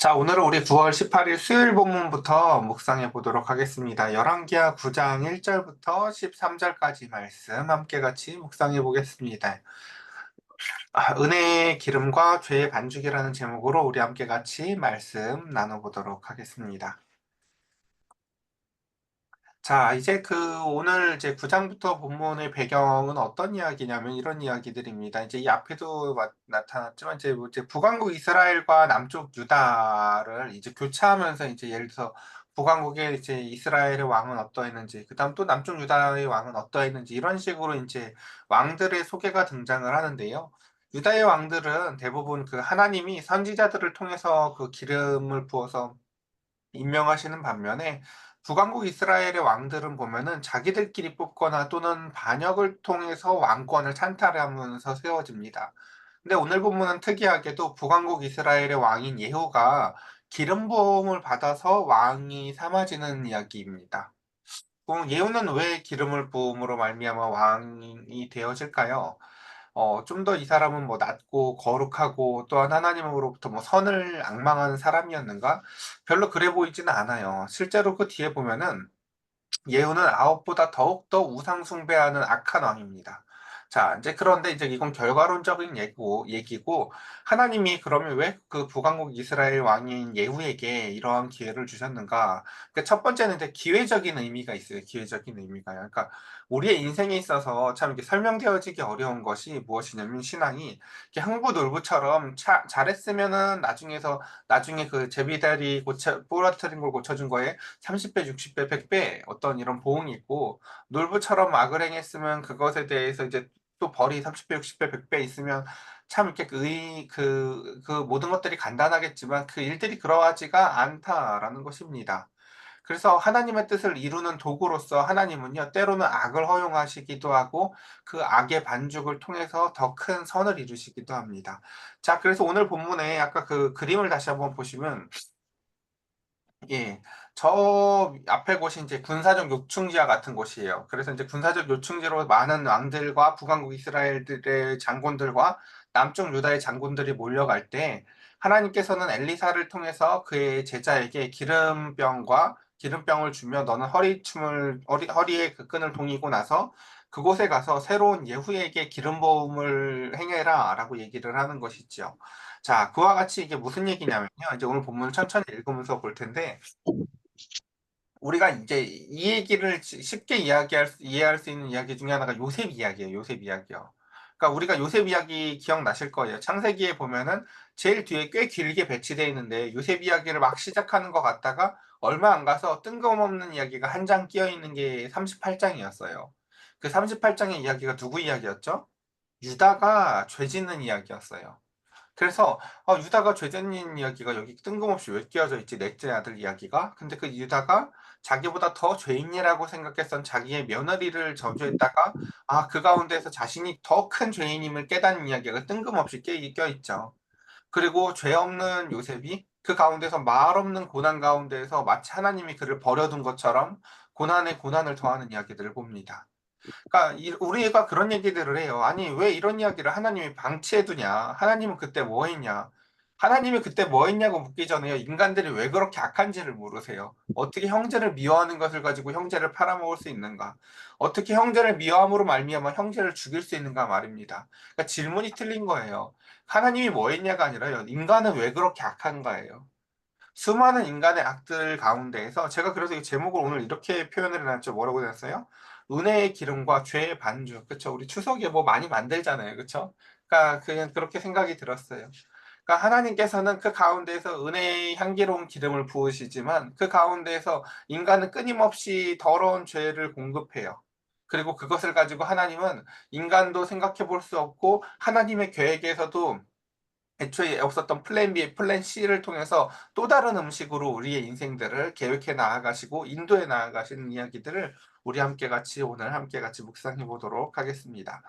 자, 오늘은 우리 9월 18일 수요일 본문부터 묵상해 보도록 하겠습니다. 열왕기하 9장 1절부터 13절까지 말씀 함께 같이 묵상해 보겠습니다. 은혜의 기름과 죄의 반죽이라는 제목으로 우리 함께 같이 말씀 나눠보도록 하겠습니다. 자, 이제 오늘 이제 9장부터 본문의 배경은 어떤 이야기냐면 이런 이야기들입니다. 이제 이 앞에도 나타났지만 이제 북왕국 이스라엘과 남쪽 유다를 이제 교차하면서 이제 예를 들어서 북왕국의 이제 이스라엘의 왕은 어떠했는지, 그다음 또 남쪽 유다의 왕은 어떠했는지 이런 식으로 이제 왕들의 소개가 등장을 하는데요. 유다의 왕들은 대부분 그 하나님이 선지자들을 통해서 그 기름을 부어서 임명하시는 반면에 북왕국 이스라엘의 왕들은 보면은 자기들끼리 뽑거나 또는 반역을 통해서 왕권을 찬탈하면서 세워집니다. 근데 오늘 본문은 특이하게도 북왕국 이스라엘의 왕인 예후가 기름 부음을 받아서 왕이 삼아지는 이야기입니다. 그럼 예후는 왜 기름을 부음으로 말미암아 왕이 되어질까요? 좀 더 이 사람은 뭐 낮고 거룩하고 또한 하나님으로부터 뭐 선을 앙망하는 사람이었는가? 별로 그래 보이지는 않아요. 실제로 그 뒤에 보면은 예후는 아합보다 더욱더 우상 숭배하는 악한 왕입니다. 자, 이제 그런데 이제 이건 결과론적인 얘기고 하나님이 그러면 왜 그 북왕국 이스라엘 왕인 예후에게 이러한 기회를 주셨는가? 그러니까 첫 번째는 이제 기회적인 의미가 있어요. 기회적인 의미가요. 그러니까 우리의 인생에 있어서 참 이렇게 설명되어지기 어려운 것이 무엇이냐면 신앙이 이렇게 흥부놀부처럼 잘했으면은 나중에 그 제비다리 부러뜨린 걸 고쳐준 거에 30배, 60배, 100배 어떤 이런 보응이 있고 놀부처럼 악을 행했으면 그것에 대해서 이제 또 벌이 30배, 60배, 100배 있으면 참 이렇게 그 모든 것들이 간단하겠지만 그 일들이 그러하지가 않다라는 것입니다. 그래서 하나님의 뜻을 이루는 도구로서 하나님은요, 때로는 악을 허용하시기도 하고 그 악의 반죽을 통해서 더 큰 선을 이루시기도 합니다. 자, 그래서 오늘 본문에 아까 그 그림을 다시 한번 보시면 예. 저 앞에 곳이 이제 군사적 요충지와 같은 곳이에요. 그래서 이제 군사적 요충지로 많은 왕들과 북왕국 이스라엘들의 장군들과 남쪽 유다의 장군들이 몰려갈 때 하나님께서는 엘리사를 통해서 그의 제자에게 기름병을 주며 너는 허리에 그 끈을 동이고 나서 그곳에 가서 새로운 예후에게 기름 부음을 행해라라고 얘기를 하는 것이지요. 자, 그와 같이 이게 무슨 얘기냐면요. 이제 오늘 본문을 천천히 읽으면서 볼 텐데 우리가 이제 이 얘기를 쉽게 이해할 수 있는 이야기 중에 하나가 요셉 이야기예요. 요셉 이야기요. 그러니까 우리가 요셉 이야기 기억나실 거예요. 창세기에 보면은 제일 뒤에 꽤 길게 배치되어 있는데 요셉 이야기를 막 시작하는 것 같다가 얼마 안 가서 뜬금없는 이야기가 한 장 끼어 있는 게 38장이었어요. 그 38장의 이야기가 누구 이야기였죠? 유다가 죄 짓는 이야기였어요. 그래서 유다가 죄짓는 이야기가 여기 뜬금없이 왜 끼어져 있지? 넷째 아들 이야기가. 근데 그 유다가 자기보다 더 죄인이라고 생각했던 자기의 며느리를 저주했다가 그 가운데서 자신이 더 큰 죄인임을 깨닫는 이야기가 뜬금없이 껴있죠. 그리고 죄 없는 요셉이 그 가운데서 말 없는 고난 가운데에서 마치 하나님이 그를 버려둔 것처럼 고난에 고난을 더하는 이야기들을 봅니다. 그러니까 우리가 그런 얘기들을 해요. 아니, 왜 이런 이야기를 하나님이 방치해두냐? 하나님은 그때 뭐 했냐? 하나님이 그때 뭐 했냐고 묻기 전에요. 인간들이 왜 그렇게 악한지를 물으세요. 어떻게 형제를 미워하는 것을 가지고 형제를 팔아먹을 수 있는가? 어떻게 형제를 미워함으로 말미암아 형제를 죽일 수 있는가 말입니다. 그러니까 질문이 틀린 거예요. 하나님이 뭐 했냐가 아니라요. 인간은 왜 그렇게 악한가예요. 수많은 인간의 악들 가운데에서 제가 그래서 이 제목을 오늘 이렇게 표현을 해놨죠. 뭐라고 해놨어요? 은혜의 기름과 죄의 반죽. 그쵸? 우리 추석에 뭐 많이 만들잖아요. 그쵸? 그러니까 그냥 그렇게 생각이 들었어요. 그러니까 하나님께서는 그 가운데에서 은혜의 향기로운 기름을 부으시지만 그 가운데에서 인간은 끊임없이 더러운 죄를 공급해요. 그리고 그것을 가지고 하나님은 인간도 생각해 볼 수 없고 하나님의 계획에서도 애초에 없었던 플랜 B, 플랜 C를 통해서 또 다른 음식으로 우리의 인생들을 계획해 나아가시고 인도해 나아가시는 이야기들을 우리 오늘 함께 같이 묵상해 보도록 하겠습니다.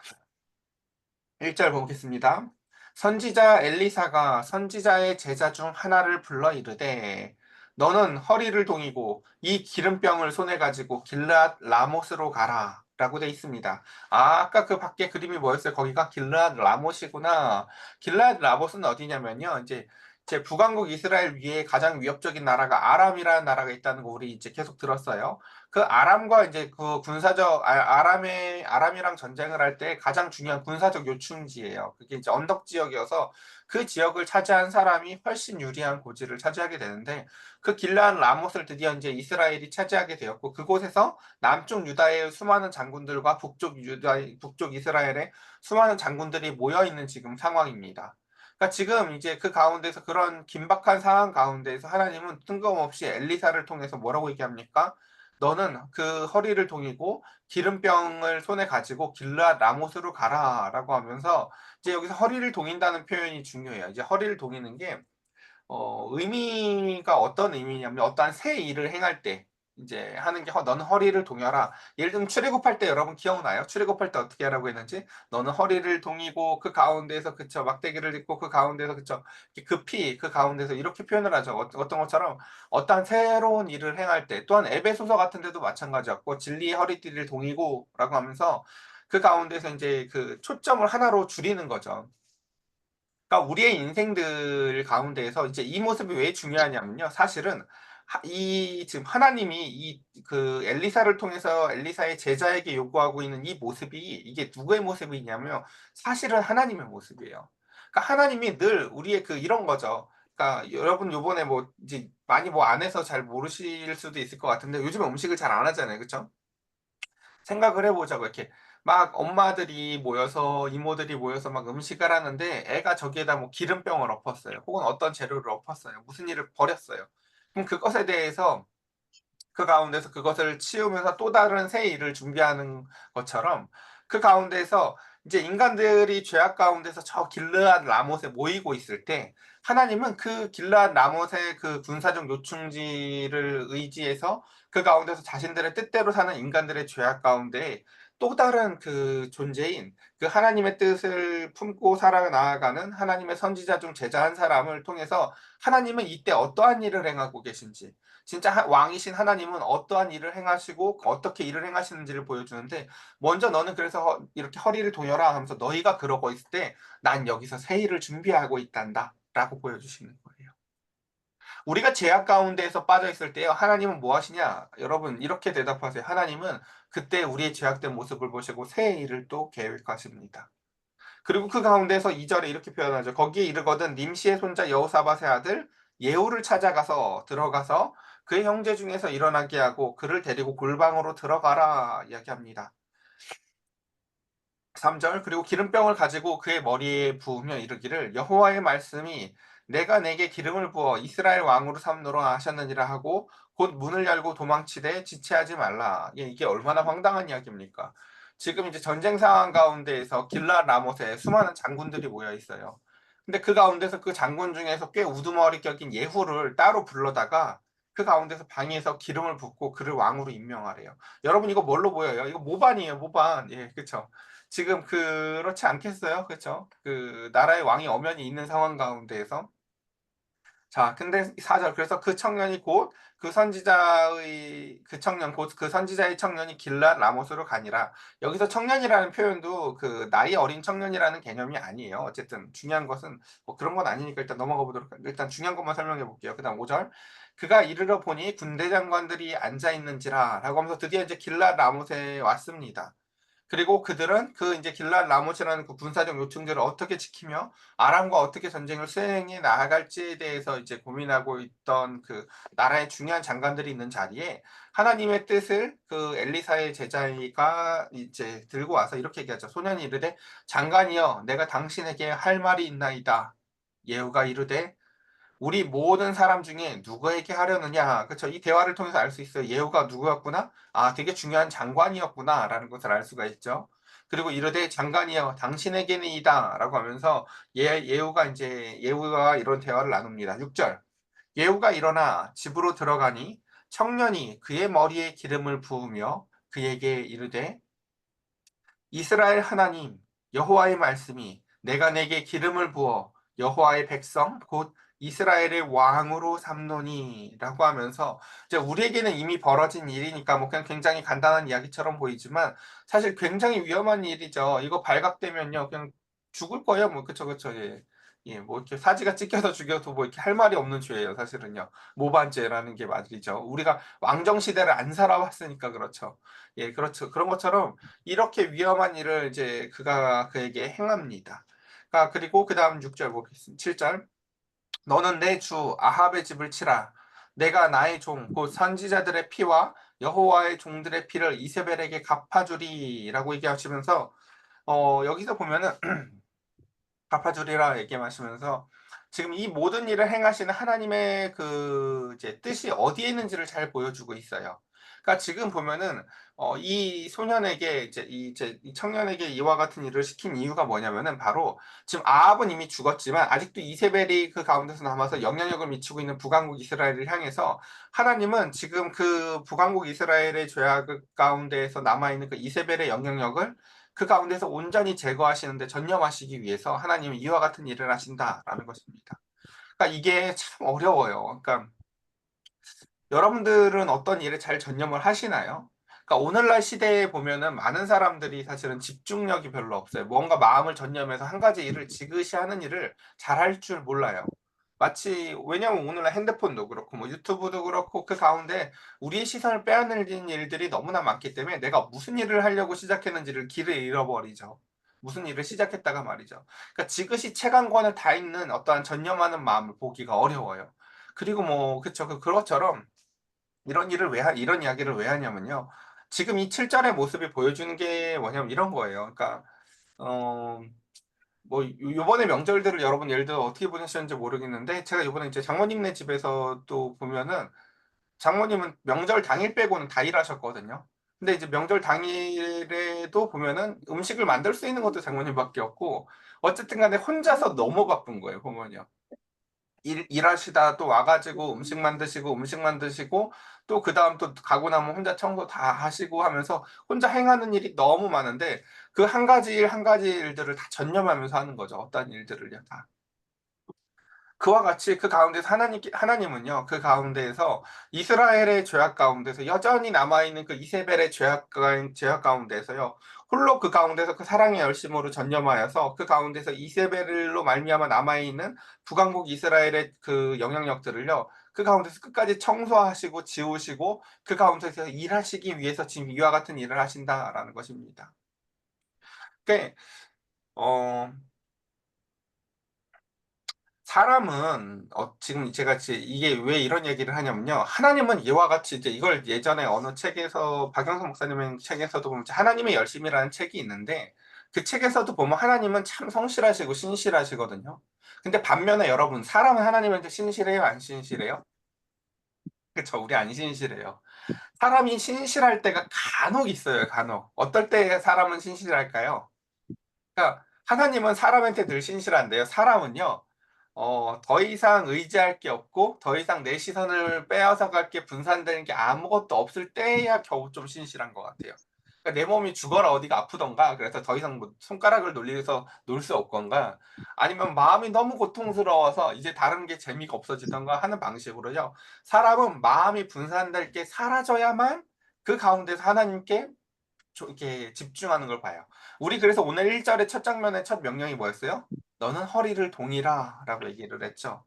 1절 보겠습니다. 선지자 엘리사가 선지자의 제자 중 하나를 불러 이르되 너는 허리를 동이고 이 기름병을 손에 가지고 길르앗 라못으로 가라. 라고 돼 있습니다. 아까 그 밖에 그림이 뭐였어요? 거기가 길르앗 라못이구나. 길르앗 라못은 어디냐면요. 이제 제 북왕국 이스라엘 위에 가장 위협적인 나라가 아람이라는 나라가 있다는 거 우리 이제 계속 들었어요. 그 아람과 이제 그 군사적 아람이랑 전쟁을 할 때 가장 중요한 군사적 요충지예요. 그게 이제 언덕 지역이어서 그 지역을 차지한 사람이 훨씬 유리한 고지를 차지하게 되는데 그 길르앗 라못을 드디어 이제 이스라엘이 차지하게 되었고 그곳에서 남쪽 유다의 수많은 장군들과 북쪽 이스라엘의 수많은 장군들이 모여 있는 지금 상황입니다. 그러니까 지금 이제 그 가운데서 그런 긴박한 상황 가운데에서 하나님은 뜬금없이 엘리사를 통해서 뭐라고 얘기합니까? 너는 그 허리를 동이고 기름병을 손에 가지고 길르앗 라못으로 가라라고 하면서 이제 여기서 허리를 동인다는 표현이 중요해요. 이제 허리를 동이는 게 의미가 어떤 의미냐면 어떠한 새 일을 행할 때 이제 하는 게 너는 허리를 동여라. 예를 들면 출애굽할 때 여러분 기억나요? 출애굽할 때 어떻게 하라고 했는지 너는 허리를 동이고 그 가운데에서 그쵸 막대기를 짚고 그 가운데서 그쵸 급히 그 가운데서 이렇게 표현을 하죠. 어떤 것처럼 어떠한 새로운 일을 행할 때 또한 에베소서 같은 데도 마찬가지였고 진리의 허리띠를 동이고라고 하면서 그 가운데서 이제 그 초점을 하나로 줄이는 거죠. 그러니까 우리의 인생들 가운데에서 이제 이 모습이 왜 중요하냐면요. 사실은 이 지금 하나님이 이 그 엘리사를 통해서 엘리사의 제자에게 요구하고 있는 이 모습이 이게 누구의 모습이냐면 사실은 하나님의 모습이에요. 그러니까 하나님이 늘 우리의 그 이런 거죠. 그러니까 여러분 요번에 뭐 이제 많이 뭐 안 해서 잘 모르실 수도 있을 것 같은데 요즘에 음식을 잘 안 하잖아요. 그쵸? 생각을 해 보자고 이렇게 막 엄마들이 모여서 이모들이 모여서 막 음식을 하는데 애가 저기에다 뭐 기름병을 엎었어요. 혹은 어떤 재료를 엎었어요. 무슨 일을 벌였어요. 그럼 그것에 대해서 그 가운데서 그것을 치우면서 또 다른 새 일을 준비하는 것처럼 그 가운데서 이제 인간들이 죄악 가운데서 저 길르앗 라못에 모이고 있을 때 하나님은 그 길르앗 라못의 그 군사적 요충지를 의지해서 그 가운데서 자신들의 뜻대로 사는 인간들의 죄악 가운데 또 다른 그 존재인 그 하나님의 뜻을 품고 살아나가는 하나님의 선지자 중 제자 한 사람을 통해서 하나님은 이때 어떠한 일을 행하고 계신지 진짜 왕이신 하나님은 어떠한 일을 행하시고 어떻게 일을 행하시는지를 보여주는데 먼저 너는 그래서 이렇게 허리를 동여라 하면서 너희가 그러고 있을 때 난 여기서 새 일을 준비하고 있단다 라고 보여주시는 거예요. 우리가 죄악 가운데에서 빠져 있을 때요 하나님은 뭐 하시냐 여러분 이렇게 대답하세요. 하나님은 그때 우리의 죄악된 모습을 보시고 새 일을 또 계획하십니다. 그리고 그 가운데서 2절에 이렇게 표현하죠. 거기에 이르거든 nim시의 손자 여호사밧의 아들 예후를 찾아가서 들어가서 그의 형제 중에서 일어나게 하고 그를 데리고 골방으로 들어가라 이야기합니다. 3절 그리고 기름병을 가지고 그의 머리에 부으며 이르기를 여호와의 말씀이 내가 내게 기름을 부어 이스라엘 왕으로 삼노라 하셨느니라 하고 곧 문을 열고 도망치되 지체하지 말라. 예, 이게 얼마나 황당한 이야기입니까? 지금 이제 전쟁 상황 가운데에서 길라 라못에 수많은 장군들이 모여 있어요. 근데 그 가운데서 그 장군 중에서 꽤 우두머리 격인 예후를 따로 불러다가 그 가운데서 방에서 기름을 붓고 그를 왕으로 임명하래요. 여러분 이거 뭘로 보여요? 이거 모반이에요, 모반. 예, 그쵸. 지금 그렇지 않겠어요? 그쵸? 그 나라의 왕이 엄연히 있는 상황 가운데에서 자 근데 4절 그래서 그 청년이 곧 그 선지자의 그 청년 곧 그 선지자의 청년이 길랏 라못으로 가니라. 여기서 청년이라는 표현도 그 나이 어린 청년이라는 개념이 아니에요. 어쨌든 중요한 것은 뭐 그런 건 아니니까 일단 넘어가 보도록 일단 중요한 것만 설명해 볼게요. 그다음 5절 그가 이르러 보니 군대 장관들이 앉아 있는지라라고 하면서 드디어 이제 길랏 라못에 왔습니다. 그리고 그들은 그 이제 길랏 라못이라는 그 군사적 요충지를 어떻게 지키며 아람과 어떻게 전쟁을 수행해 나아갈지에 대해서 이제 고민하고 있던 그 나라의 중요한 장관들이 있는 자리에 하나님의 뜻을 그 엘리사의 제자가 이제 들고 와서 이렇게 얘기하죠. 소년이 이르되 장관이여 내가 당신에게 할 말이 있나이다. 예후가 이르되 우리 모든 사람 중에 누구에게 하려느냐. 그쵸. 이 대화를 통해서 알 수 있어요. 예후가 누구였구나? 아, 되게 중요한 장관이었구나. 라는 것을 알 수가 있죠. 그리고 이르되 장관이여 당신에게는이다. 라고 하면서 예후가 이제 예후와 이런 대화를 나눕니다. 6절. 예후가 일어나 집으로 들어가니 청년이 그의 머리에 기름을 부으며 그에게 이르되 이스라엘 하나님 여호와의 말씀이 내가 내게 기름을 부어 여호와의 백성 곧 이스라엘의 왕으로 삼노니라고 하면서 이제 우리에게는 이미 벌어진 일이니까 뭐 그냥 굉장히 간단한 이야기처럼 보이지만 사실 굉장히 위험한 일이죠. 이거 발각되면요 그냥 죽을 거예요. 뭐 그쵸 그쵸 예. 예, 뭐 이렇게 사지가 찢겨서 죽여도 뭐 이렇게 할 말이 없는 죄예요, 사실은요. 모반죄라는 게 말이죠. 우리가 왕정 시대를 안 살아왔으니까 그렇죠. 예, 그렇죠. 그런 것처럼 이렇게 위험한 일을 이제 그가 그에게 행합니다. 그리고 그다음 6절 보겠습니다. 7절. 너는 내 주 아합의 집을 치라. 내가 나의 종 곧 선지자들의 피와 여호와의 종들의 피를 이세벨에게 갚아주리라고 얘기하시면서 여기서 보면은 갚아주리라 얘기하시면서 지금 이 모든 일을 행하시는 하나님의 그 이제 뜻이 어디에 있는지를 잘 보여주고 있어요. 그러니까 지금 보면은 이 소년에게 이제 이 청년에게 이와 같은 일을 시킨 이유가 뭐냐면은 바로 지금 아합은 이미 죽었지만 아직도 이세벨이 그 가운데서 남아서 영향력을 미치고 있는 북왕국 이스라엘을 향해서 하나님은 지금 그 북왕국 이스라엘의 죄악 가운데에서 남아 있는 그 이세벨의 영향력을 그 가운데서 온전히 제거하시는데 전념하시기 위해서 하나님은 이와 같은 일을 하신다라는 것입니다. 그러니까 이게 참 어려워요. 그러니까 여러분들은 어떤 일에 잘 전념을 하시나요? 그러니까 오늘날 시대에 보면은 많은 사람들이 사실은 집중력이 별로 없어요. 뭔가 마음을 전념해서 한 가지 일을 지그시 하는 일을 잘할 줄 몰라요. 마치 왜냐하면 오늘날 핸드폰도 그렇고 뭐 유튜브도 그렇고 그 가운데 우리의 시선을 빼앗는 일들이 너무나 많기 때문에 내가 무슨 일을 하려고 시작했는지를 길을 잃어버리죠. 무슨 일을 시작했다가 말이죠. 그러니까 지그시 책 한 권을 다 읽는 어떠한 전념하는 마음을 보기가 어려워요. 그리고 뭐 그쵸. 그것처럼 이런 이야기를 왜 하냐면요. 지금 이 7절의 모습이 보여주는 게 뭐냐면 이런 거예요. 그러니까 어 뭐 요번에 명절들을 여러분 예를 들어 어떻게 보내셨는지 모르겠는데 제가 요번에 이제 장모님네 집에서 또 보면은 장모님은 명절 당일 빼고는 다 일하셨거든요. 근데 이제 명절 당일에도 보면은 음식을 만들 수 있는 것도 장모님밖에 없고 어쨌든 간에 혼자서 너무 바쁜 거예요, 보면요. 일하시다 또 와 가지고 음식 만드시고 또 그다음 또 가고 나면 혼자 청소 다 하시고 하면서 혼자 행하는 일이 너무 많은데 그 한 가지 일 한 가지 일들을 다 전념하면서 하는 거죠, 어떤 일들을요 다. 그와 같이 그 가운데서 하나님은요. 그 가운데에서 이스라엘의 죄악 가운데서 여전히 남아 있는 그 이세벨의 죄악 가운데서요. 홀로 그 가운데서 그 사랑의 열심으로 전념하여서 그 가운데서 이세벨로 말미암아 남아 있는 북왕국 이스라엘의 그 영향력들을요. 그 가운데서 끝까지 청소하시고 지우시고 그 가운데서 일하시기 위해서 지금 이와 같은 일을 하신다라는 것입니다. 그어 사람은 지금 제가 이게 왜 이런 얘기를 하냐면요. 하나님은 이와 같이 이제 이걸 예전에 어느 책에서 박영선 목사님의 책에서도 보면 하나님의 열심이라는 책이 있는데 그 책에서도 보면 하나님은 참 성실하시고 신실하시거든요. 근데 반면에 여러분 사람은 하나님한테 신실해요, 안 신실해요? 그쵸. 우리 안 신실해요. 사람이 신실할 때가 간혹 있어요, 간혹. 어떨 때 사람은 신실할까요? 그러니까 하나님은 사람한테 늘 신실한데요. 사람은요. 더 이상 의지할 게 없고 더 이상 내 시선을 빼앗아 갈 게 분산되는 게 아무것도 없을 때야 겨우 좀 신실한 것 같아요. 그러니까 내 몸이 죽어라 어디가 아프던가 그래서 더 이상 뭐 손가락을 놀려서 놀 수 없건가 아니면 마음이 너무 고통스러워서 이제 다른 게 재미가 없어지던가 하는 방식으로요. 사람은 마음이 분산될 게 사라져야만 그 가운데서 하나님께 이렇게 집중하는 걸 봐요. 우리 그래서 오늘 1 절의 첫 장면의 첫 명령이 뭐였어요? "너는 허리를 동이라."라고 얘기를 했죠.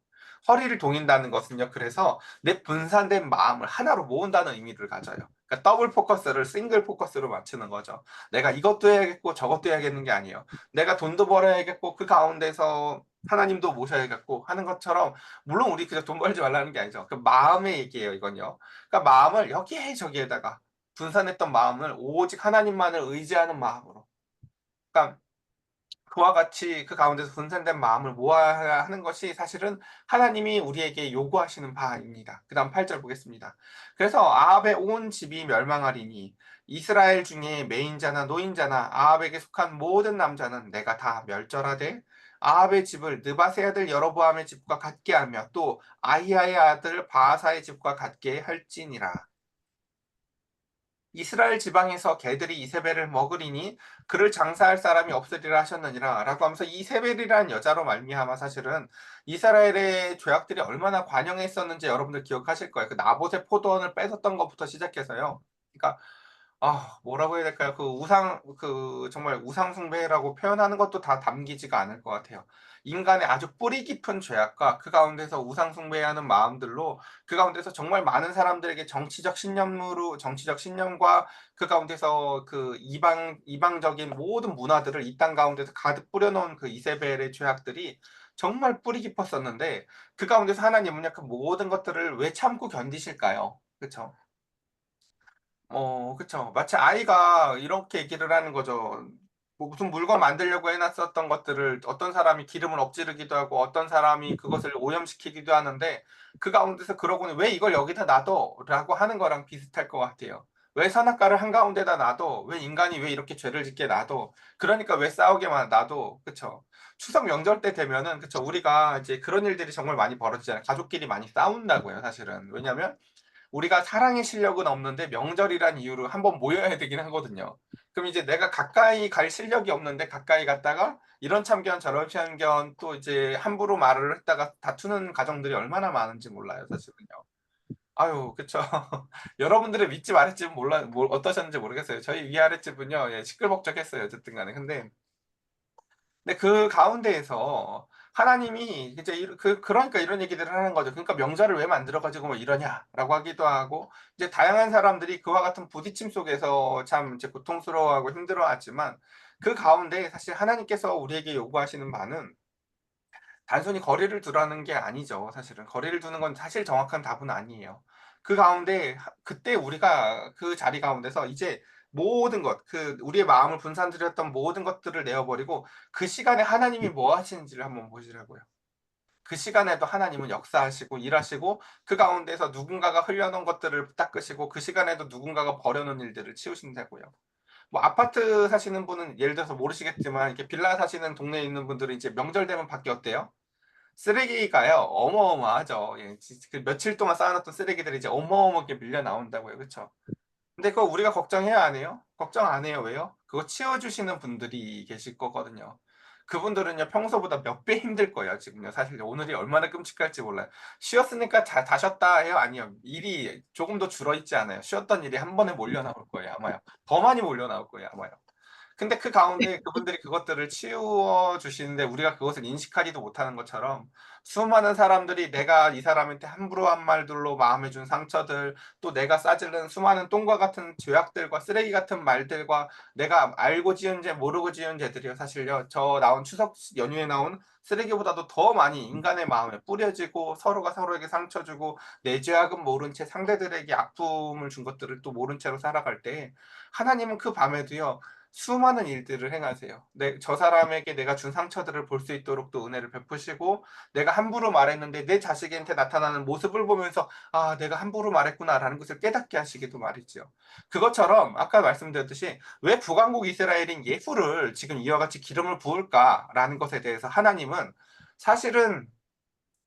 허리를 동인다는 것은요. 그래서 내 분산된 마음을 하나로 모은다는 의미를 가져요. 그러니까 더블 포커스를 싱글 포커스로 맞추는 거죠. 내가 이것도 해야겠고 저것도 해야겠는 게 아니에요. 내가 돈도 벌어야겠고 그 가운데서 하나님도 모셔야겠고 하는 것처럼 물론 우리 그냥 돈 벌지 말라는 게 아니죠. 그 마음의 얘기예요 이건요. 그러니까 마음을 여기저기에다가 분산했던 마음을 오직 하나님만을 의지하는 마음으로. 그러니까 그와 같이 그 가운데서 분산된 마음을 모아야 하는 것이 사실은 하나님이 우리에게 요구하시는 바입니다. 그다음 8절 보겠습니다. 그래서 아합의 온 집이 멸망하리니 이스라엘 중에 매인자나 노인자나 아합에게 속한 모든 남자는 내가 다 멸절하되 아합의 집을 느바세 아들 여로보암의 집과 같게 하며 또 아히야의 아들 바하사의 집과 같게 할지니라. 이스라엘 지방에서 개들이 이세벨을 먹으리니 그를 장사할 사람이 없으리라 하셨느니라 라고 하면서 이세벨이라는 여자로 말미암아 사실은 이스라엘의 죄악들이 얼마나 관영했었는지 여러분들 기억하실 거예요. 그 나봇의 포도원을 뺏었던 것부터 시작해서요. 그러니까 뭐라고 해야 될까요? 그 정말 우상 숭배라고 표현하는 것도 다 담기지가 않을 것 같아요. 인간의 아주 뿌리 깊은 죄악과 그 가운데서 우상 숭배하는 마음들로 그 가운데서 정말 많은 사람들에게 정치적 신념과 그 가운데서 그 이방적인 모든 문화들을 이 땅 가운데서 가득 뿌려 놓은 그 이세벨의 죄악들이 정말 뿌리 깊었었는데 그 가운데서 하나님은요 그 모든 것들을 왜 참고 견디실까요? 그쵸? 그쵸. 마치 아이가 이렇게 얘기를 하는 거죠. 뭐 무슨 물건 만들려고 해 놨었던 것들을 어떤 사람이 기름을 엎지르기도 하고 어떤 사람이 그것을 오염시키기도 하는데 그 가운데서 그러고는 "왜 이걸 여기다 놔둬?"라고 하는 거랑 비슷할 것 같아요. "왜 선악과를 한가운데다 놔둬? 왜 인간이 왜 이렇게 죄를 짓게 놔둬? 그러니까 왜 싸우게만 놔둬?" 그쵸. 추석 명절 때 되면은 그쵸 우리가 이제 그런 일들이 정말 많이 벌어지잖아요. 가족끼리 많이 싸운다고요 사실은. 왜냐하면 우리가 사랑의 실력은 없는데 명절이란 이유로 한번 모여야 되긴 하거든요. 그럼 이제 내가 가까이 갈 실력이 없는데 가까이 갔다가 이런 참견 저런 참견 또 이제 함부로 말을 했다가 다투는 가정들이 얼마나 많은지 몰라요 사실은요. 아유 그쵸. 여러분들의 윗집 아랫집은 몰라 뭐 어떠셨는지 모르겠어요. 저희 위아랫집은요 예 시끌벅적했어요 어쨌든 간에. 근데 그 가운데에서 하나님이 이제 그러니까 이런 얘기들을 하는 거죠. 그러니까 "명절을 왜 만들어 가지고 뭐 이러냐?"라고 하기도 하고 이제 다양한 사람들이 그와 같은 부딪힘 속에서 참 이제 고통스러워하고 힘들어하지만 그 가운데 사실 하나님께서 우리에게 요구하시는 바는 단순히 거리를 두라는 게 아니죠 사실은. 거리를 두는 건 사실 정확한 답은 아니에요. 그 가운데 그때 우리가 그 자리 가운데서 이제 모든 것 우리의 마음을 분산시켰던 모든 것들을 내어 버리고 그 시간에 하나님이 뭐 하시는지를 한번 보시라고요. 그 시간에도 하나님은 역사하시고 일하시고 그 가운데서 누군가가 흘려 놓은 것들을 닦으시고 그 시간에도 누군가가 버려 놓은 일들을 치우신다고요. 뭐 아파트 사시는 분은 예를 들어서 모르시겠지만 이렇게 빌라 사시는 동네에 있는 분들은 이제 명절 되면 밖에 어때요? 쓰레기가요 어마어마하죠. 예. 그 며칠 동안 쌓아 놨던 쓰레기들이 이제 어마어마하게 밀려 나온다고요. 그쵸? 근데 그거 우리가 걱정해요 안 해요? 걱정 안 해요. 왜요? 그거 치워 주시는 분들이 계실 거거든요. 그분들은요 평소보다 몇 배 힘들 거예요 지금요. 사실 오늘이 얼마나 끔찍할지 몰라요. "쉬었으니까 다 쉬었다." 해요? 아니요. 일이 조금 더 줄어 있지 않아요. 쉬었던 일이 한 번에 몰려 나올 거예요 아마요. 더 많이 몰려 나올 거예요 아마요. 근데 그 가운데 그분들이 그것들을 치워 주시는데 우리가 그것을 인식하지도 못하는 것처럼 수많은 사람들이 내가 이 사람한테 함부로 한 말들로 마음에 준 상처들 또 내가 싸질른 수많은 똥과 같은 죄악들과 쓰레기 같은 말들과 내가 알고 지은 죄 모르고 지은 죄들이요 사실요 저 나온 추석 연휴에 나온 쓰레기보다도 더 많이 인간의 마음에 뿌려지고 서로가 서로에게 상처 주고 내 죄악은 모른 채 상대들에게 아픔을 준 것들을 또 모른 채로 살아갈 때 하나님은 그 밤에도요 수많은 일들을 행하세요. 저 사람에게 내가 준 상처들을 볼 수 있도록 또 은혜를 베푸시고 내가 함부로 말했는데 내 자식한테 나타나는 모습을 보면서 '아 내가 함부로 말했구나.'라는 것을 깨닫게 하시기도 말이죠. 그것처럼 아까 말씀드렸듯이 '왜 북왕국 이스라엘인 예후를 지금 이와 같이 기름을 부을까?'라는 것에 대해서 하나님은 사실은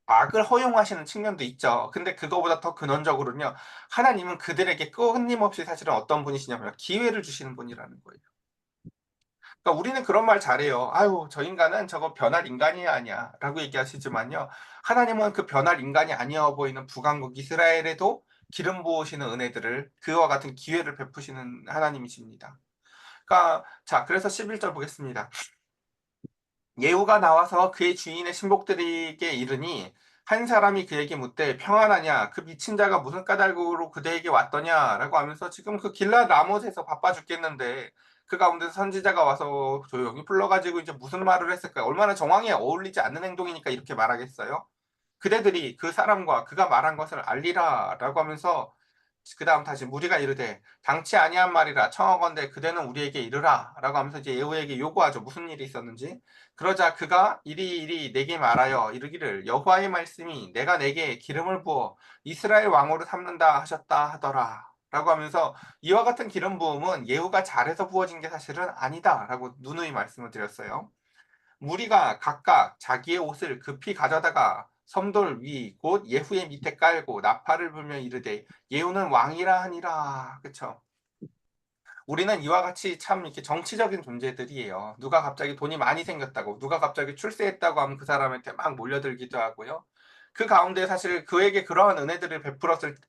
악을 허용하시는 측면도 있죠. 근데 그거보다 더 근원적으로는요. 하나님은 그들에게 끊임없이 사실은 어떤 분이시냐면요. 기회를 주시는 분이라는 거예요. 그러니까 우리는 그런 말 잘해요. "아유 저 인간은 저거 변할 인간이 아니야."라고 얘기하시지만요. 하나님은 그 변할 인간이 아니어 보이는 북왕국 이스라엘에도 기름 부으시는 은혜들을 그와 같은 기회를 베푸시는 하나님이십니다. 그러니까 자 그래서 11절 보겠습니다. 예후가 나와서 그의 주인의 신복들에게 이르니 한 사람이 그에게 묻되 평안하냐 그 미친 자가 무슨 까닭으로 그대에게 왔더냐라고 하면서 지금 그 길랏 라못에서 바빠 죽겠는데 그 가운데서 선지자가 와서 조용히 불러가지고 이제 무슨 말을 했을까요? 얼마나 정황에 어울리지 않는 행동이니까 이렇게 말하겠어요? 그대들이 그 사람과 그가 말한 것을 알리라라고 하면서 그다음 다시 무리가 이르되 당치 아니한 말이라 청하건대 그대는 우리에게 이르라라고 하면서 이제 예후에게 요구하죠. 무슨 일이 있었는지. 그러자 그가 이리 내게 말하여 이르기를 여호와의 말씀이 내가 내게 기름을 부어 이스라엘 왕으로 삼는다 하셨다 하더라. 라고 하면서 이와 같은 기름 부음은 예후가 잘해서 부어진 게 사실은 아니다라고 누누이 말씀을 드렸어요. 무리가 각각 자기의 옷을 급히 가져다가 섬돌 위 곧 예후의 밑에 깔고 나팔을 불며 이르되 예후는 왕이라 하니라. 그쵸? 우리는 이와 같이 참 이렇게 정치적인 존재들이에요. 누가 갑자기 돈이 많이 생겼다고, 누가 갑자기 출세했다고 하면 그 사람한테 막 몰려들기도 하고요. 그 가운데 사실 그에게 그러한 은혜들을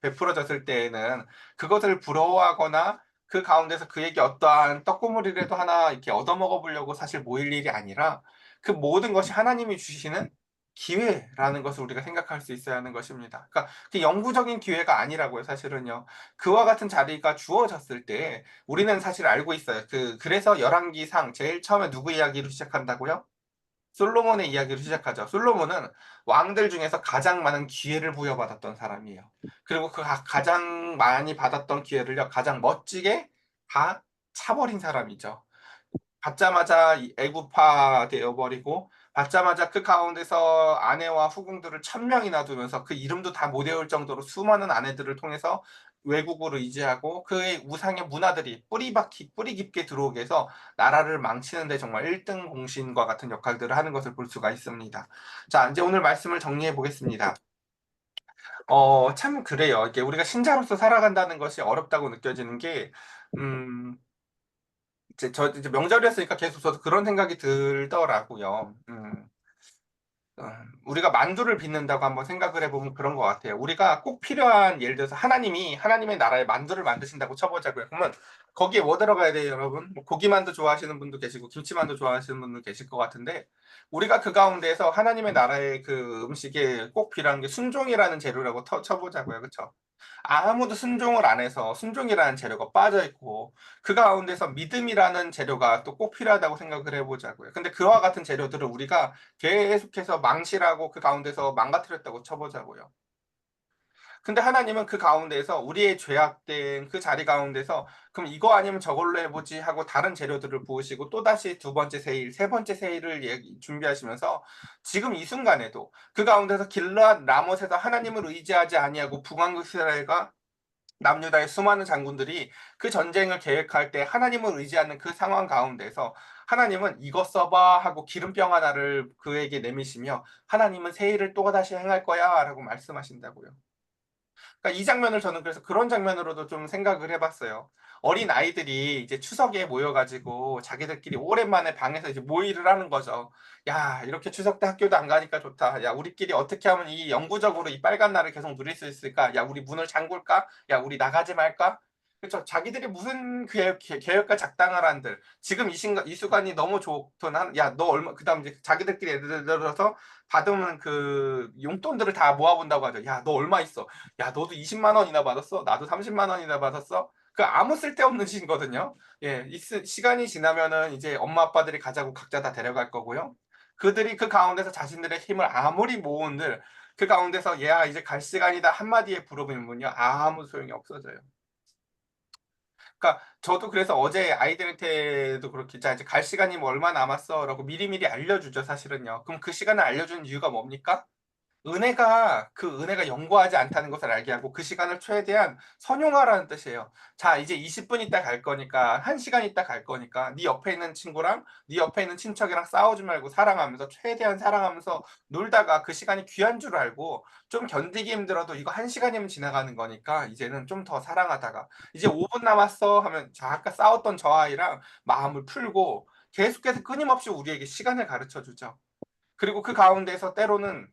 베풀어졌을 때에는 그것을 부러워하거나 그 가운데서 그에게 어떠한 떡고물이라도 하나 이렇게 얻어먹어 보려고 사실 모일 일이 아니라 그 모든 것이 하나님이 주시는 기회라는 것을 우리가 생각할 수 있어야 하는 것입니다. 그러니까 그 영구적인 기회가 아니라고요, 사실은요. 그와 같은 자리가 주어졌을 때 우리는 사실 알고 있어요. 그래서 열왕기상 제일 처음에 누구 이야기로 시작한다고요? 솔로몬의 이야기로 시작하죠. 솔로몬은 왕들 중에서 가장 많은 기회를 부여받았던 사람이에요. 그리고 그 가장 많이 받았던 기회를요, 가장 멋지게 다 차버린 사람이죠. 받자마자 애구파 되어 버리고, 받자마자 그 가운데서 아내와 후궁들을 1,000명이나 두면서 그 이름도 다 못 외울 정도로 수많은 아내들을 통해서 외국으로 이주하고 그의 우상의 문화들이 뿌리 깊게 들어오게 해서 나라를 망치는 데 정말 1등 공신과 같은 역할들을 하는 것을 볼 수가 있습니다. 자, 인제 오늘 말씀을 정리해 보겠습니다. 참 그래요. 이게 우리가 신자로서 살아간다는 것이 어렵다고 느껴지는 게, 음 이제 명절이었으니까 계속 저도 그런 생각이 들더라고요. 어 우리가 만두를 빚는다고 한번 생각을 해 보면 그런 것 같아요. 우리가 꼭 필요한, 예를 들어서 하나님이 하나님의 나라에 만두를 만드신다고 쳐 보자고요. 그러면 거기에 뭐 들어가야 돼요, 여러분? 뭐 고기만두 좋아하시는 분도 계시고 김치만두 좋아하시는 분도 계실 것 같은데, 우리가 그 가운데에서 하나님의 나라의 그 음식에 꼭 필요한 게 순종이라는 재료라고 쳐 보자고요. 그쵸? 아무도 순종을 안 해서 순종이라는 재료가 빠져 있고, 그 가운데서 믿음이라는 재료가 또 꼭 필요하다고 생각을 해 보자고요. 근데 그와 같은 재료들을 우리가 계속해서 망실하고 그 가운데서 망가뜨렸다고 쳐 보자고요. 근데 하나님은 그 가운데에서 우리의 죄악된 그 자리 가운데서 '그럼 이거 아니면 저걸로 해 보지.' 하고 다른 재료들을 부으시고 또다시 두 번째 세일, 세 번째 세일을 준비하시면서 지금 이 순간에도 그 가운데서 길르앗 라못에서 하나님을 의지하지 아니하고 북왕국 이스라엘과 남유다의 수많은 장군들이 그 전쟁을 계획할 때 하나님을 의지하는 그 상황 가운데서 하나님은 "이것 써 봐." 하고 기름병 하나를 그에게 내미시며 "하나님은 새 일을 또다시 행할 거야."라고 말씀하신다고요. 그러니까 이 장면을 저는 그래서 그런 장면으로도 좀 생각을 해 봤어요. 어린아이들이 이제 추석에 모여 가지고 자기들끼리 오랜만에 방에서 이제 모의를 하는 거죠. "야, 이렇게 추석 때 학교도 안 가니까 좋다. 야, 우리끼리 어떻게 하면 이 영구적으로 이 빨간 날을 계속 누릴 수 있을까? 야, 우리 문을 잠글까? 야, 우리 나가지 말까?" 그쵸. 자기들이 무슨 계획과 작당을 한들 지금 이 순간이 너무 좋든 한 "야, 너 얼마", 그다음 이제 자기들끼리 예를 들어서 받으면 그 용돈들을 다 모아 본다고 하죠. "야, 너 얼마 있어? 야, 너도 20만 원이나 받았어? 나도 30만 원이나 받았어?" 그 아무 쓸데없는 짓거든요. 예. 시간이 지나면은 이제 엄마 아빠들이 가자고 각자 다 데려갈 거고요. 그들이 그 가운데서 자신들의 힘을 아무리 모은들 그 가운데서 "야, 이제 갈 시간이다." 한마디에 부르면요 아무 소용이 없어져요. 그러니까 저도 그래서 어제 아이들한테도 그렇게 "자, 이제 갈 시간이 뭐 얼마 남았어."라고 미리미리 알려주죠, 사실은요. 그럼 그 시간을 알려주는 이유가 뭡니까? 은혜가 영구하지 않다는 것을 알게 하고 그 시간을 최대한 선용하라는 뜻이에요. 자, 이제 20분 있다 갈 거니까, 1 시간 있다 갈 거니까 네 옆에 있는 친구랑 네 옆에 있는 친척이랑 싸우지 말고 사랑하면서 최대한 사랑하면서 놀다가 그 시간이 귀한 줄 알고 좀 견디기 힘들어도 이거 1 시간이면 지나가는 거니까 이제는 좀 더 사랑하다가 "이제 5분 남았어." 하면 아까 싸웠던 저 아이랑 마음을 풀고 계속해서 끊임없이 우리에게 시간을 가르쳐 주죠. 그리고 그 가운데서 때로는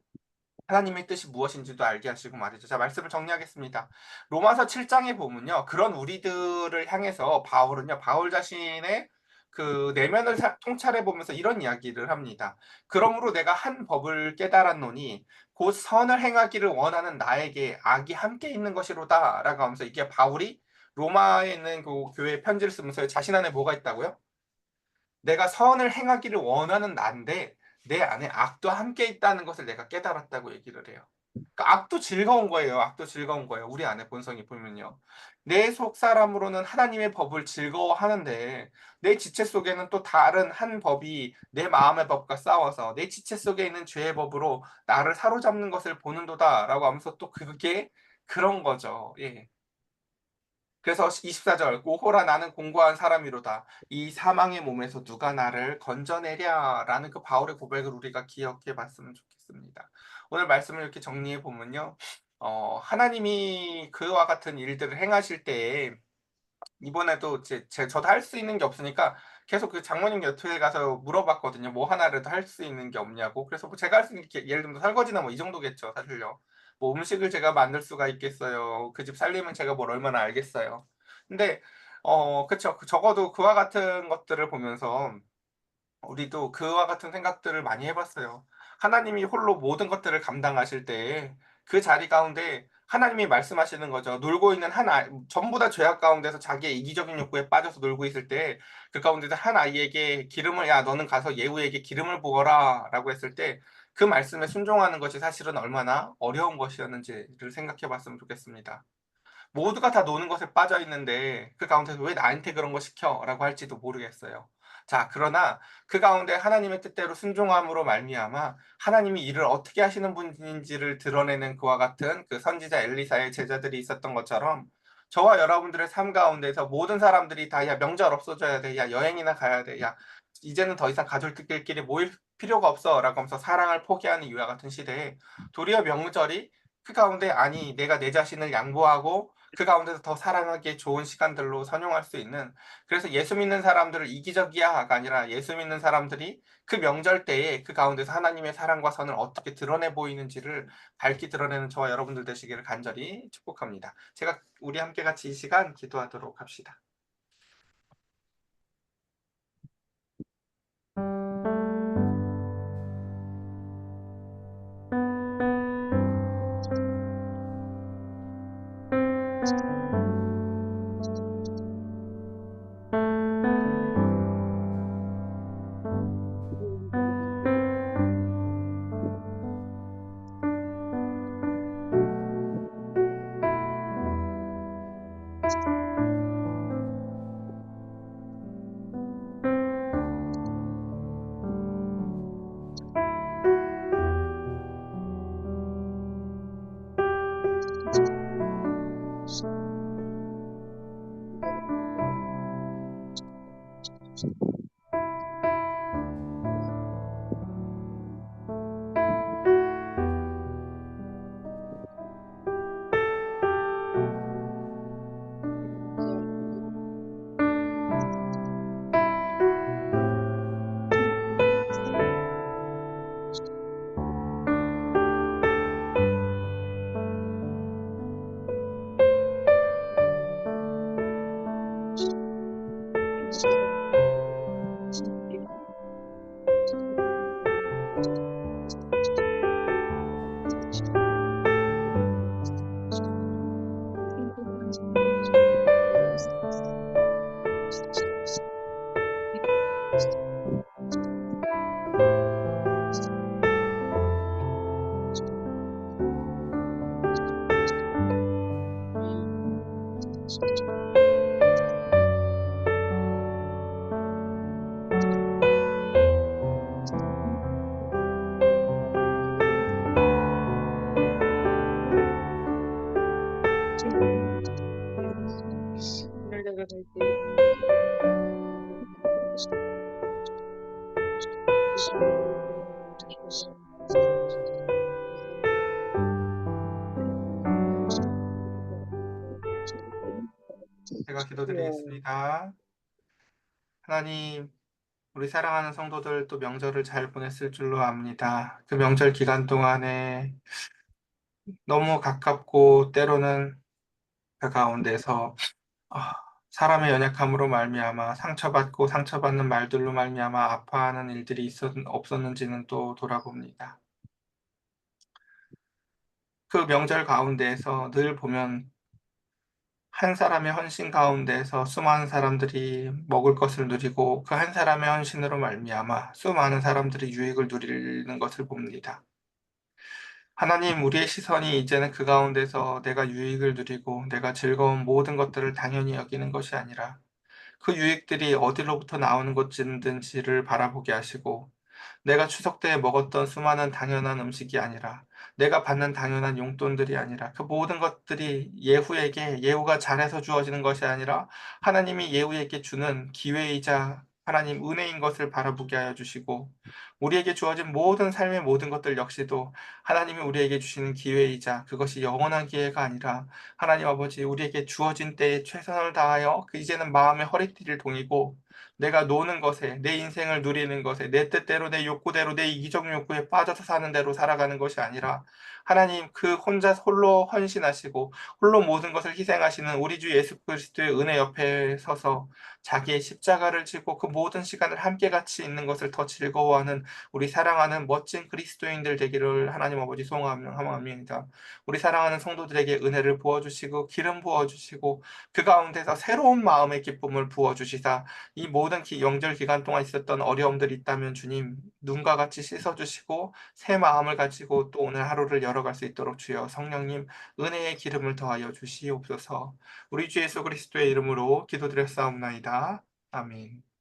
하나님의 뜻이 무엇인지도 알게 하시고 말이죠. 자, 말씀을 정리하겠습니다. 로마서 7 장에 보면요. 그런 우리들을 향해서 바울 자신의 그 내면을 통찰해 보면서 이런 이야기를 합니다. "그러므로 내가 한 법을 깨달았노니 곧 선을 행하기를 원하는 나에게 악이 함께 있는 것이로다."라고 하면서, 이게 바울이 로마에 있는 그 교회에 편지를 쓰면서 자신 안에 뭐가 있다고요? 내가 선을 행하기를 원하는 나인데 내 안에 악도 함께 있다는 것을 내가 깨달았다고 얘기를 해요. 그러니까 악도 즐거운 거예요. 악도 즐거운 거예요. 우리 안에 본성이 보면요. 내 속 사람으로는 하나님의 법을 즐거워하는데 내 지체 속에는 또 다른 한 법이 내 마음의 법과 싸워서 내 지체 속에 있는 죄의 법으로 나를 사로잡는 것을 보는도다라고 하면서 또 그게 그런 거죠. 예. 그래서 24절 "오호라 나는 공고한 사람이로다. 이 사망의 몸에서 누가 나를 건져내랴."라는 그 바울의 고백을 우리가 기억해 봤으면 좋겠습니다. 오늘 말씀을 이렇게 정리해 보면요. 하나님이 그와 같은 일들을 행하실 때에 이번에도 저도 할 수 있는 게 없으니까 계속 그 장모님 곁에 가서 물어봤거든요. 뭐 하나라도 할 수 있는 게 없냐고. 그래서 뭐 제가 할 수 있는 게 예를 들면 설거지나 뭐 이 정도겠죠, 사실요. 뭐 음식을 제가 만들 수가 있겠어요. 그 집 살림은 제가 뭘 얼마나 알겠어요. 근데 그쵸. 적어도 그와 같은 것들을 보면서 우리도 그와 같은 생각들을 많이 해 봤어요. 하나님이 홀로 모든 것들을 감당하실 때에 그 자리 가운데 하나님이 말씀하시는 거죠. 놀고 있는 한 아이, 전부 다 죄악 가운데서 자기의 이기적인 욕구에 빠져서 놀고 있을 때 그 가운데서 한 아이에게 기름을 "야 너는 가서 예후에게 기름을 부어라."라고 했을 때 그 말씀에 순종하는 것이 사실은 얼마나 어려운 것이었는지를 생각해 봤으면 좋겠습니다. 모두가 다 노는 것에 빠져 있는데 그 가운데서 "왜 나한테 그런 거 시켜?"라고 할지도 모르겠어요. 자, 그러나 그 가운데 하나님의 뜻대로 순종함으로 말미암아 하나님이 일을 어떻게 하시는 분인지를 드러내는 그와 같은 그 선지자 엘리사의 제자들이 있었던 것처럼 저와 여러분들의 삶 가운데서 모든 사람들이 다 "야 명절 없어져야 돼. 야 여행이나 가야 돼. 야 이제는 더 이상 가족들끼리 모일 필요가 없어."라고 하면서 사랑을 포기하는 이와 같은 시대에 도리어 명절이 그 가운데 아니 내가 내 자신을 양보하고 그 가운데서 더 사랑하기에 좋은 시간들로 선용할 수 있는, 그래서 예수 믿는 사람들을 "이기적이야."가 아니라 예수 믿는 사람들이 그 명절 때에 그 가운데서 하나님의 사랑과 선을 어떻게 드러내 보이는지를 밝히 드러내는 저와 여러분들 되시기를 간절히 축복합니다. 제가 우리 함께 같이 이 시간 기도하도록 합시다. 제가 기도드리겠습니다. 하나님, 우리 사랑하는 성도들 또 명절을 잘 보냈을 줄로 압니다. 그 명절 기간 동안에 너무 가깝고 때로는 그 가운데서 아 사람의 연약함으로 말미암아 상처받고 상처받는 말들로 말미암아 아파하는 일들이 있었 없었는지는 또 돌아봅니다. 그 명절 가운데에서 늘 보면 한 사람의 헌신 가운데에서 수많은 사람들이 먹을 것을 누리고 그 한 사람의 헌신으로 말미암아 수많은 사람들이 유익을 누리는 것을 봅니다. 하나님, 우리의 시선이 이제는 그 가운데서 내가 유익을 누리고 내가 즐거운 모든 것들을 당연히 여기는 것이 아니라 그 유익들이 어디로부터 나오는 것인지를 바라보게 하시고, 내가 추석 때 먹었던 수많은 당연한 음식이 아니라 내가 받는 당연한 용돈들이 아니라 그 모든 것들이 예후에게 예후가 잘해서 주어지는 것이 아니라 하나님이 예후에게 주는 기회이자 하나님 은혜인 것을 바라보게 하여 주시고, 우리에게 주어진 모든 삶의 모든 것들 역시도 하나님이 우리에게 주시는 기회이자 그것이 영원한 기회가 아니라 하나님 아버지 우리에게 주어진 때에 최선을 다하여 그 이제는 마음의 허리띠를 동이고 내가 노는 것에, 내 인생을 누리는 것에, 내 뜻대로, 내 욕구대로, 내 이기적 욕구에 빠져서 사는 대로 살아가는 것이 아니라 하나님 그 혼자 홀로 헌신하시고 홀로 모든 것을 희생하시는 우리 주 예수 그리스도의 은혜 옆에 서서 자기의 십자가를 지고 그 모든 시간을 함께 같이 있는 것을 더 즐거워하는 우리 사랑하는 멋진 그리스도인들 되기를 하나님 아버지 소원합니다. 우리 사랑하는 성도들에게 은혜를 부어주시고 기름 부어주시고 그 가운데서 새로운 마음의 기쁨을 부어주시사 이 모든 영절 기간 동안 있었던 어려움들이 있다면 주님 눈과 같이 씻어주시고 새 마음을 가지고 또 오늘 하루를 열어갈 수 있도록 주여 성령님 은혜의 기름을 더하여 주시옵소서. 우리 주 예수 그리스도의 이름으로 기도드렸사옵나이다. 아멘.